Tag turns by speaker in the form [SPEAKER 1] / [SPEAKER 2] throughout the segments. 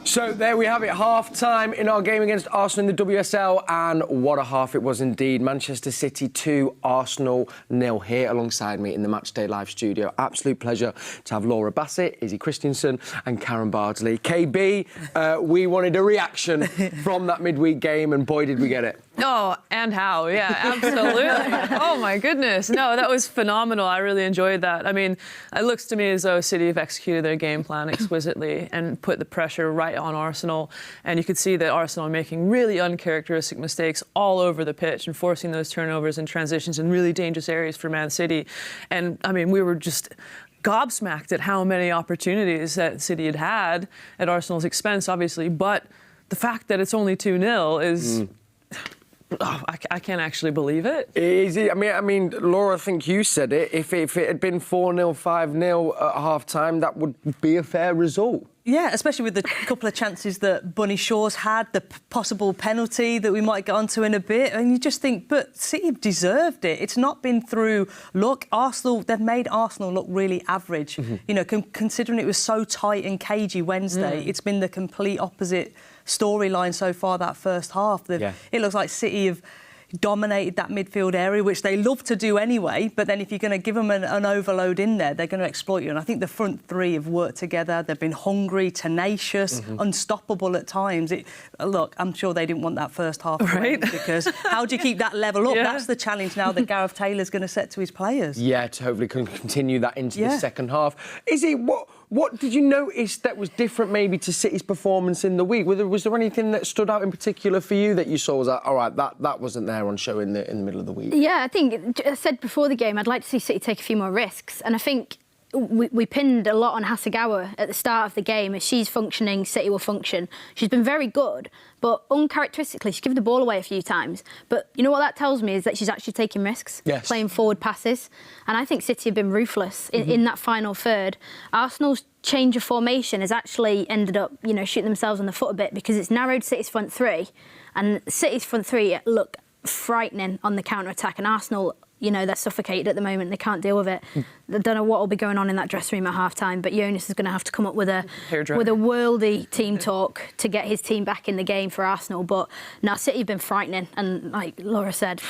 [SPEAKER 1] So there we have it, half-time in our game against Arsenal in the WSL, and what a half it was indeed. Manchester City 2, Arsenal 0 here alongside me in the Matchday live studio. Absolute pleasure to have Laura Bassett, Izzy Christiansen and Karen Bardsley. KB, we wanted a reaction from that midweek game, and boy, did we get it.
[SPEAKER 2] Oh, and how? Yeah, absolutely. Oh, my goodness. No, that was phenomenal. I really enjoyed that. I mean, it looks to me as though City have executed their game plan exquisitely and put the pressure right on Arsenal. And you could see that Arsenal are making really uncharacteristic mistakes all over the pitch and forcing those turnovers and transitions in really dangerous areas for Man City. And, I mean, we were just gobsmacked at how many opportunities that City had at Arsenal's expense, obviously. But the fact that it's only 2-0 is... Oh, I can't actually believe it.
[SPEAKER 1] Is it? I mean, Laura, I think you said it. If it had been 4-0, 5-0 at half-time, that would be a fair result.
[SPEAKER 3] Yeah, especially with the couple of chances that Bunny Shaw's had, the possible penalty that we might get onto in a bit. And you just think, but City have deserved it. It's not been through luck. Arsenal, they've made Arsenal look really average. You know, considering it was so tight and cagey Wednesday, it's been the complete opposite storyline so far that first half. It looks like City have dominated that midfield area, which they love to do anyway, but then if you're going to give them an overload in there, they're going to exploit you. And I think the front three have worked together. They've been hungry, tenacious, unstoppable at times. Look, I'm sure they didn't want that first half, right? Because how do you keep that level up? That's the challenge now that Gareth Taylor's going to set to his players. Yeah, to hopefully continue that into the second half. Izzy, what did you notice that was different maybe to City's performance in the week? Was there anything that stood out in particular for you that you saw was like, all right, that wasn't there on show in the middle of the week? Yeah, I think, I said before the game, I'd like to see City take a few more risks. And I think we pinned a lot on Hasegawa at the start of the game. If she's functioning, City will function. She's been very good, but uncharacteristically, she's given the ball away a few times. But you know what that tells me is that she's actually taking risks, playing forward passes. And I think City have been ruthless in that final third. Arsenal's change of formation has actually ended up, you know, shooting themselves in the foot a bit because it's narrowed City's front three. And City's front three look frightening on the counter-attack. And Arsenal, you know, they're suffocated at the moment. They can't deal with it. I don't know what will be going on in that dressing room at half-time, but Jonas is going to have to come up with a worldy team talk to get his team back in the game for Arsenal. But now City have been frightening, and like Laura said,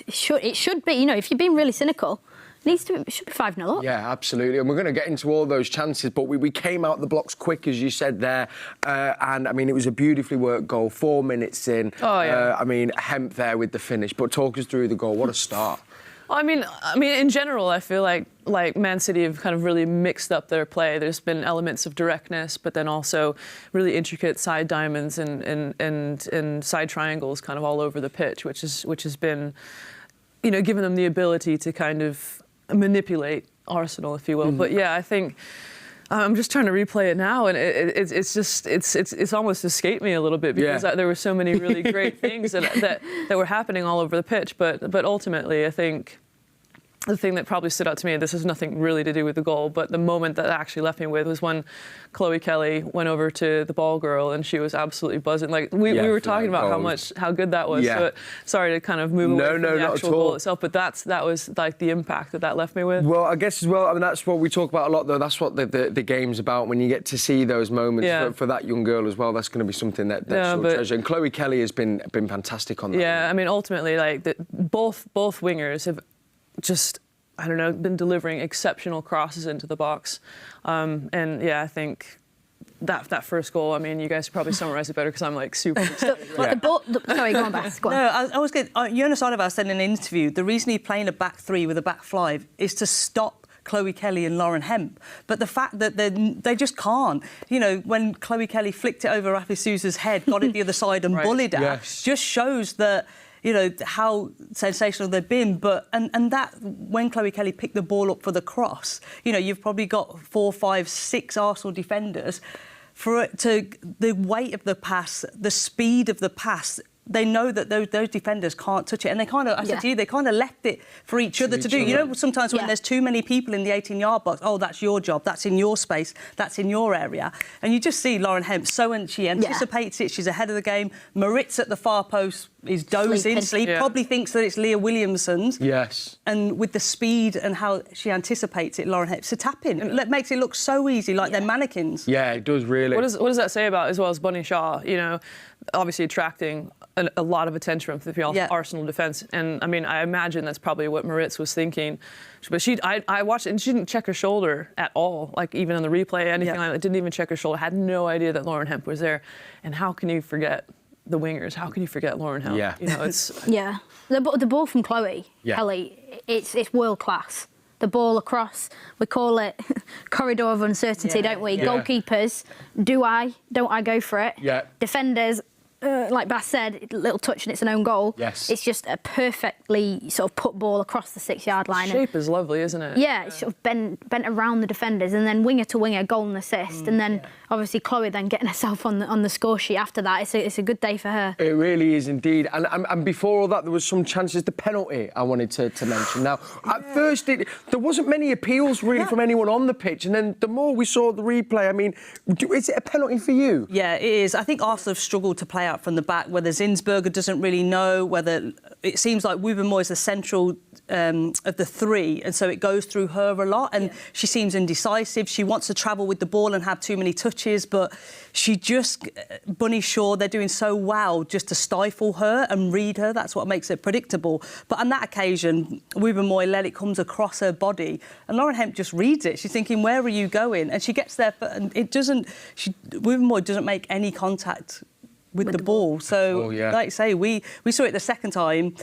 [SPEAKER 3] it should be, you know, if you're being really cynical, it should be 5-0 up. Yeah, absolutely. And we're going to get into all those chances, but we came out the blocks quick, as you said there. And, I mean, it was a beautifully worked goal, 4 minutes in. Oh, yeah. I mean, Hemp there with the finish. But talk us through the goal. What a start. I mean, in general, I feel like Man City have kind of really mixed up their play. There's been elements of directness, but then also really intricate side diamonds and side triangles kind of all over the pitch, which has been, you know, given them the ability to kind of manipulate Arsenal, if you will. But yeah, I think I'm just trying to replay it now, and it's almost escaped me a little bit because there were so many really great things that were happening all over the pitch. But ultimately, I think the thing that probably stood out to me, this has nothing really to do with the goal, but the moment that actually left me with was when Chloe Kelly went over to the ball girl and she was absolutely buzzing. Like we were talking about how good that was. So, sorry to kind of move away from the actual goal itself, but that was like the impact that left me with. Well, I guess as well, I mean, that's what we talk about a lot, though. That's what the game's about. When you get to see those moments for that young girl as well, that's going to be something that she'll treasure. And Chloe Kelly has been fantastic on that. Yeah, I mean, ultimately, like both wingers have just, I don't know, been delivering exceptional crosses into the box. And yeah, I think that first goal, I mean, you guys probably summarise it better because I'm like super excited. Sorry, go on, Bass. Go on. No, I was good. Jonas Oliver said in an interview, the reason he's playing a back three with a back five is to stop Chloe Kelly and Lauren Hemp. But the fact that they just can't. You know, when Chloe Kelly flicked it over Rafi Sousa's head, got it the other side and bullied her, just shows that, you know, how sensational they've been. But and that, when Chloe Kelly picked the ball up for the cross, you know, you've probably got 4, 5, 6 Arsenal defenders. For it to, the weight of the pass, the speed of the pass, they know that those defenders can't touch it, and they kind of, I said to you, they kind of left it for each other to do. You know, sometimes when there's too many people in the 18-yard box, oh, that's your job, that's in your space, that's in your area, and you just see Lauren Hemp she anticipates it, she's ahead of the game. Maritz at the far post is dozing, probably thinks that it's Leah Williamson's.
[SPEAKER 1] Yes.
[SPEAKER 3] And with the speed and how she anticipates it, Lauren Hemp's a tap-in. It makes it look so easy, like they're mannequins.
[SPEAKER 1] Yeah, it does really.
[SPEAKER 2] What does that say about, as well as Bunny Shaw, you know, obviously attracting a lot of attention from the Arsenal defence. And, I mean, I imagine that's probably what Maritz was thinking. But I watched it, and she didn't check her shoulder at all, like even on the replay, anything like that. Didn't even check her shoulder. Had no idea that Lauren Hemp was there. And how can you forget the wingers? How can you forget Lauren Hemp?
[SPEAKER 1] Yeah.
[SPEAKER 2] You know, it's...
[SPEAKER 4] Yeah. The ball from Chloe, Kelly, it's world class. The ball across, we call it corridor of uncertainty, don't we? Goalkeepers, don't I go for it?
[SPEAKER 1] Yeah.
[SPEAKER 4] Defenders, like Bass said, little touch and it's an own goal.
[SPEAKER 1] Yes.
[SPEAKER 4] It's just a perfectly sort of put ball across the 6-yard line.
[SPEAKER 2] The shape is lovely, isn't it?
[SPEAKER 4] Yeah, it's sort of bent around the defenders, and then winger to winger, goal and assist, and then obviously Chloe then getting herself on the score sheet after that. It's a good day for her.
[SPEAKER 1] It really is indeed. And before all that, there was some chances. The penalty I wanted to mention. Now, at first, there wasn't many appeals really from anyone on the pitch, and then the more we saw the replay, I mean, is it a penalty for you?
[SPEAKER 3] Yeah, it is. I think Arsenal have struggled to play out from the back, whether Zinsberger doesn't really know, whether it seems like Wubben is the central of the three, and so it goes through her a lot, and she seems indecisive. She wants to travel with the ball and have too many touches, but she just, Bunny Shaw, they're doing so well just to stifle her and read her. That's what makes it predictable. But on that occasion, Wubben let it come across her body, and Lauren Hemp just reads it. She's thinking, where are you going? And she gets there, and it doesn't, Wubben doesn't make any contact with the ball. So, like you say, we saw it the second time.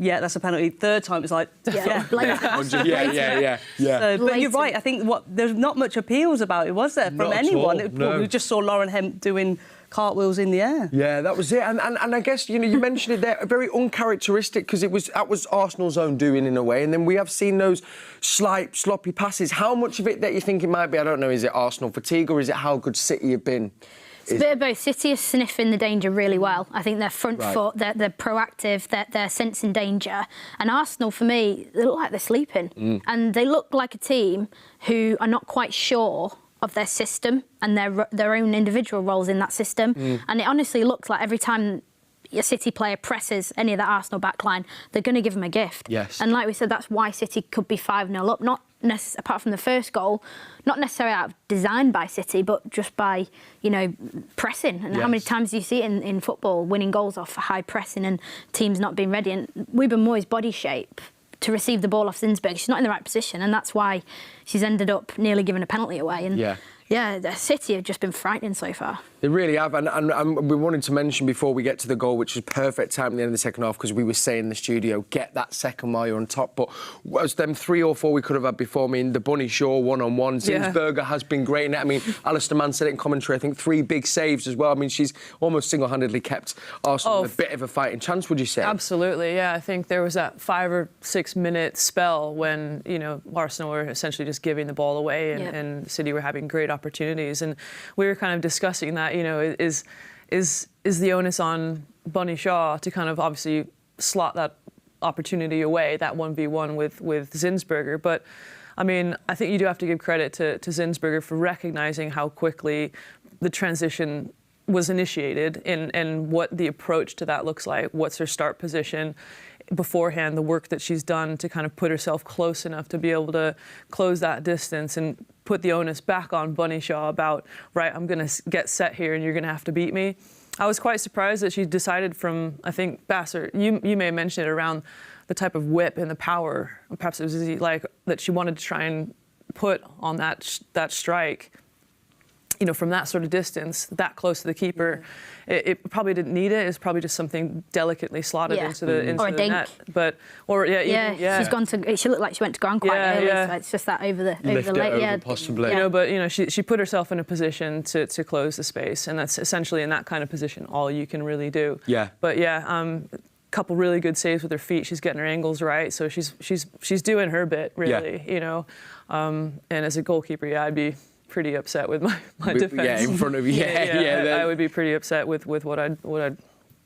[SPEAKER 3] Yeah, that's a penalty. Third time, it's like,
[SPEAKER 1] yeah. So,
[SPEAKER 3] but you're right. I think there's not much appeals about it, was there, from anyone? We just saw Lauren Hemp doing cartwheels in the air.
[SPEAKER 1] Yeah, that was it. And I guess, you know, you mentioned it there, very uncharacteristic, because that was Arsenal's own doing in a way. And then we have seen those slight, sloppy passes. How much of it that you think it might be? I don't know. Is it Arsenal fatigue, or is it how good City have been?
[SPEAKER 4] It's a bit of both. City are sniffing the danger really well. I think they're front foot, they're proactive, they're sensing danger. And Arsenal, for me, they look like they're sleeping. And they look like a team who are not quite sure of their system and their own individual roles in that system. And it honestly looks like every time a City player presses any of that Arsenal backline, they're going to give them a gift.
[SPEAKER 1] Yes.
[SPEAKER 4] And like we said, that's why City could be 5-0 up, apart from the first goal, not necessarily out of design by City, but just by, you know, pressing. And how many times do you see it in football, winning goals off high pressing and teams not being ready? And Wubben Moy's body shape to receive the ball off Zinsberg, she's not in the right position, and that's why she's ended up nearly giving a penalty away. And the City have just been frightening so far.
[SPEAKER 1] They really have, and we wanted to mention before we get to the goal, which was perfect time at the end of the second half, because we were saying in the studio, get that second while you're on top. But was them 3 or 4 we could have had before? I mean, the Bunny Shaw one-on-one, Zinsberger has been great in it. I mean, Alistair Mann said it in commentary, I think 3 big saves as well. I mean, she's almost single-handedly kept Arsenal in a bit of a fighting chance, would you say?
[SPEAKER 2] Absolutely, yeah. I think there was that 5 or 6 minute spell when, you know, Arsenal were essentially just giving the ball away and City were having great opportunities. And we were kind of discussing that, you know, is the onus on Bunny Shaw to kind of obviously slot that opportunity away, that 1v1 with Zinsberger. But, I mean, I think you do have to give credit to Zinsberger for recognising how quickly the transition was initiated and what the approach to that looks like. What's her start position beforehand, the work that she's done to kind of put herself close enough to be able to close that distance and put the onus back on Bunny Shaw about, right, I'm going to get set here and you're going to have to beat me. I was quite surprised that she decided from, I think, Bassett, you may have mentioned it, around the type of whip and the power, perhaps it was Izzy, like, that she wanted to try and put on that strike. You know, from that sort of distance, that close to the keeper, it probably didn't need it. It's probably just something delicately slotted into the net. But
[SPEAKER 4] she's gone to. She looked like she went to ground quite early. So it's just that over the leg.
[SPEAKER 1] Possibly.
[SPEAKER 2] You know, but you know, she put herself in a position to close the space, and that's essentially in that kind of position all you can really do.
[SPEAKER 1] Yeah.
[SPEAKER 2] But couple really good saves with her feet. She's getting her angles right, so she's doing her bit really. You know, and as a goalkeeper, I'd be pretty upset with my defense.
[SPEAKER 1] Yeah, in front of you.
[SPEAKER 2] I would be pretty upset with what I'd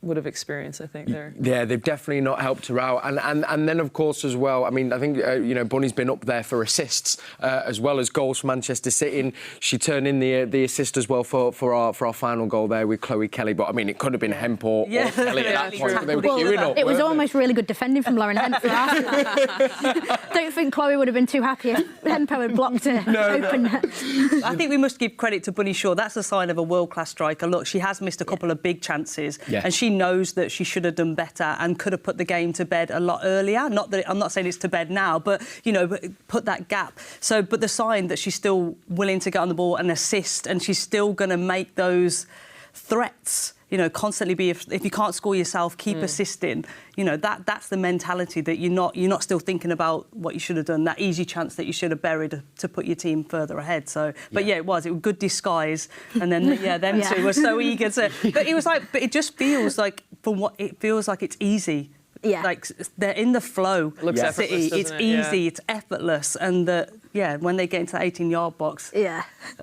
[SPEAKER 2] would have experienced, I think, there.
[SPEAKER 1] Yeah, they've definitely not helped her out. And then, of course, as well, I mean, I think, Bunny's been up there for assists as well as goals for Manchester City. And she turned in the assist as well for our final goal there with Chloe Kelly. But, I mean, it could have been Hemp or Kelly at that point. They were queuing up,
[SPEAKER 4] it was almost really good defending from Lauren Hemp for Arsenal. Don't think Chloe would have been too happy if Hempo had blocked her open net.
[SPEAKER 3] I think we must give credit to Bunny Shaw. That's a sign of a world-class striker. Look, she has missed a couple of big chances, and she knows that she should have done better and could have put the game to bed a lot earlier. Not that I'm not saying it's to bed now, but put that gap. So, but the sign that she's still willing to get on the ball and assist, and she's still going to make those threats. Constantly be if you can't score yourself, keep assisting. That's the mentality that you're not still thinking about what you should have done. That easy chance that you should have buried to put your team further ahead. So, but it was good disguise. And then them two were so eager to. But it just feels like it's easy.
[SPEAKER 4] Yeah.
[SPEAKER 3] Like they're in the flow.
[SPEAKER 2] It looks effortless,
[SPEAKER 3] City, it's easy, it's effortless, and when they get into the 18-yard box,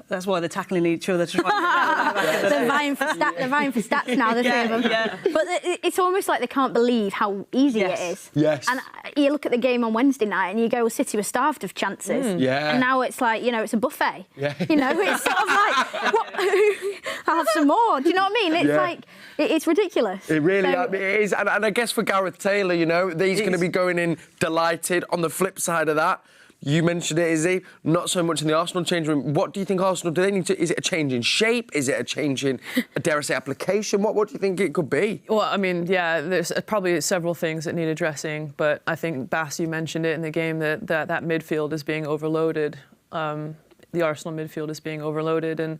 [SPEAKER 3] that's why they're tackling each other. They're
[SPEAKER 4] vying for stats now, the three of them. Yeah. But it's almost like they can't believe how easy it is.
[SPEAKER 1] Yes.
[SPEAKER 4] And you look at the game on Wednesday night and you go, well, City were starved of chances.
[SPEAKER 1] Yeah.
[SPEAKER 4] And now it's like, it's a buffet.
[SPEAKER 1] Yeah.
[SPEAKER 4] It's sort of like, I'll have some more. Do you know what I mean? It's like, it's ridiculous.
[SPEAKER 1] It really is. And I guess for Gareth Taylor, he's going to be going in delighted. On the flip side of that, you mentioned it, Izzy, not so much in the Arsenal change room. What do you think Arsenal, do they need to, is it a change in shape? Is it a change in, dare I say, application? What do you think it could be?
[SPEAKER 2] Well, I mean, there's probably several things that need addressing, but I think, Bass, you mentioned it in the game that midfield is being overloaded. The Arsenal midfield is being overloaded, and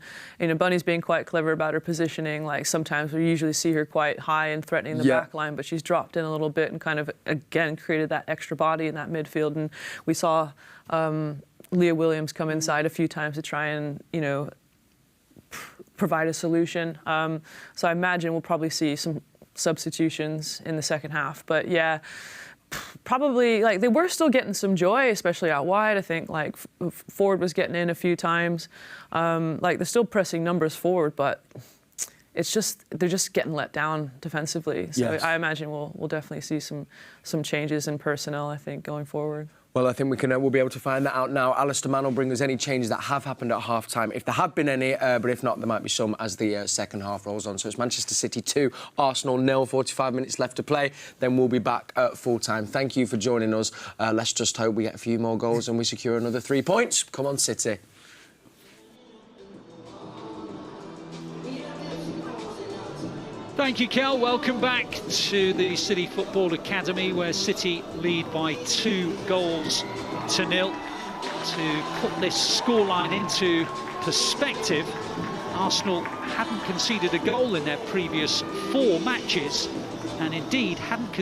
[SPEAKER 2] Bunny's being quite clever about her positioning. Like sometimes we usually see her quite high and threatening the back line, but she's dropped in a little bit and kind of again created that extra body in that midfield. And we saw Leah Williams come inside a few times to try and provide a solution. So I imagine we'll probably see some substitutions in the second half. But probably they were still getting some joy, especially out wide. I think Ford was getting in a few times. They're still pressing numbers forward, but they're just getting let down defensively. So I imagine we'll definitely see some changes in personnel, I think, going forward.
[SPEAKER 1] Well, I think we'll be able to find that out now. Alistair Mann will bring us any changes that have happened at half-time, if there have been any, but if not, there might be some as the second half rolls on. So it's Manchester City 2, Arsenal 0, 45 minutes left to play. Then we'll be back at full-time. Thank you for joining us. Let's just hope we get a few more goals and we secure another 3 points. Come on, City.
[SPEAKER 5] Thank you, Kel. Welcome back to the City Football Academy, where City lead by 2 goals to 0. To put this scoreline into perspective, Arsenal hadn't conceded a goal in their previous 4 matches, and indeed hadn't conceded